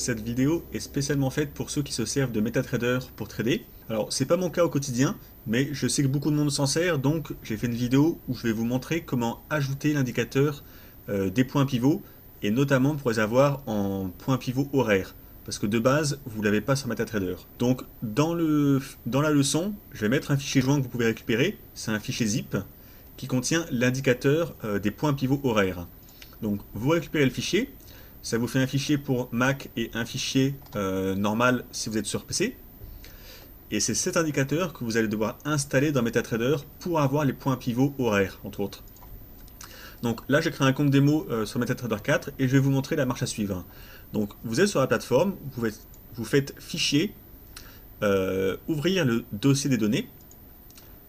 cette vidéo est spécialement faite pour ceux qui se servent de MetaTrader pour trader. Alors c'est pas mon cas au quotidien, mais je sais que beaucoup de monde s'en sert, donc j'ai fait une vidéo où je vais vous montrer comment ajouter l'indicateur des points pivots, et notamment pour les avoir en points pivots horaires, parce que de base vous ne l'avez pas sur MetaTrader. Donc dans la leçon, je vais mettre un fichier joint que vous pouvez récupérer, c'est un fichier zip qui contient l'indicateur des points pivots horaires. Donc vous récupérez le fichier, ça vous fait un fichier pour Mac et un fichier normal si vous êtes sur PC. Et c'est cet indicateur que vous allez devoir installer dans MetaTrader pour avoir les points pivots horaires, entre autres. Donc là, j'ai créé un compte démo sur MetaTrader 4 et je vais vous montrer la marche à suivre. Donc vous êtes sur la plateforme, vous faites Fichier, ouvrir le dossier des données.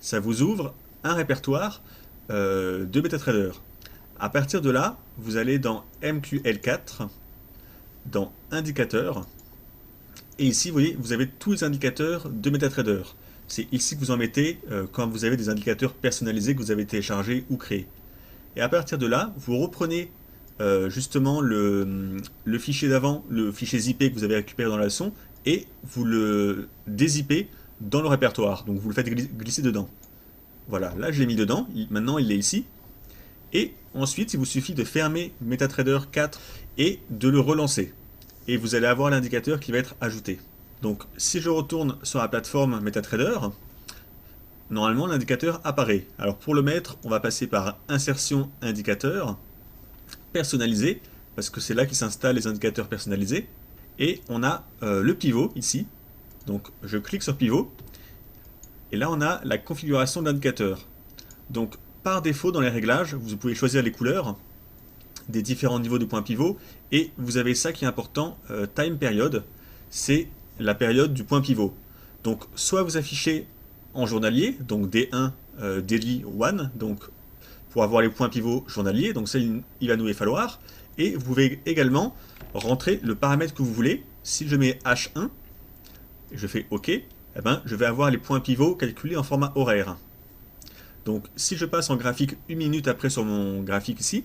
Ça vous ouvre un répertoire de MetaTrader. À partir de là, vous allez dans MQL4, dans Indicateurs, et ici, vous voyez, vous avez tous les indicateurs de MetaTrader. C'est ici que vous en mettez quand vous avez des indicateurs personnalisés que vous avez téléchargés ou créés. Et à partir de là, vous reprenez justement le fichier d'avant, le fichier zippé que vous avez récupéré dans la leçon, et vous le dézippez dans le répertoire. Donc vous le faites glisser dedans. Voilà, là je l'ai mis dedans, maintenant il est ici. Et ensuite, il vous suffit de fermer MetaTrader 4 et de le relancer. Et vous allez avoir l'indicateur qui va être ajouté. Donc si je retourne sur la plateforme MetaTrader, normalement l'indicateur apparaît. Alors pour le mettre, on va passer par Insertion Indicateur, Personnaliser, parce que c'est là qu'il s'installe les indicateurs personnalisés. Et on a le pivot ici. Donc je clique sur pivot. Et là on a la configuration de l'indicateur. Donc par défaut dans les réglages, vous pouvez choisir les couleurs des différents niveaux de points pivot. Et vous avez ça qui est important, Time Period, c'est la période du point pivot. Donc soit vous affichez en journalier, donc D1, Daily 1, donc pour avoir les points pivots journaliers, donc ça il va nous les falloir. Et vous pouvez également rentrer le paramètre que vous voulez. Si je mets H1, et je fais OK, eh ben, je vais avoir les points pivots calculés en format horaire. Donc si je passe en graphique 1 minute après sur mon graphique ici,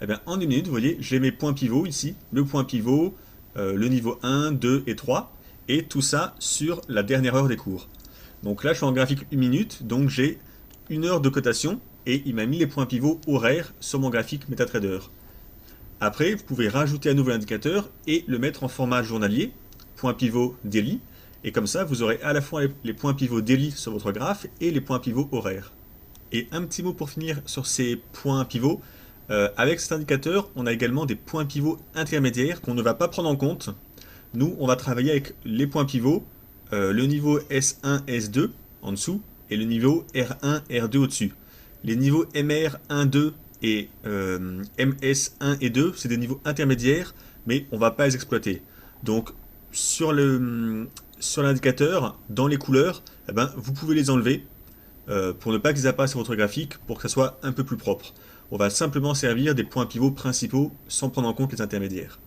eh bien, en 1 minute, vous voyez, j'ai mes points pivots ici, le point pivot, le niveau 1, 2 et 3, et tout ça sur la dernière heure des cours. Donc là, je suis en graphique 1 minute, donc j'ai 1 heure de cotation, et il m'a mis les points pivots horaires sur mon graphique MetaTrader. Après, vous pouvez rajouter un nouvel indicateur et le mettre en format journalier, point pivot daily, et comme ça, vous aurez à la fois les points pivots daily sur votre graphe et les points pivots horaires. Et un petit mot pour finir sur ces points pivots. Avec cet indicateur, on a également des points pivots intermédiaires qu'on ne va pas prendre en compte. Nous, on va travailler avec les points pivots, le niveau S1, S2 en dessous, et le niveau R1, R2 au-dessus. Les niveaux MR 1, 2 et MS 1 et 2, c'est des niveaux intermédiaires, mais on ne va pas les exploiter. Donc, sur l'indicateur, dans les couleurs, eh ben, vous pouvez les enlever pour ne pas qu'ils apparaissent sur votre graphique, pour que ça soit un peu plus propre. On va simplement servir des points pivots principaux sans prendre en compte les intermédiaires.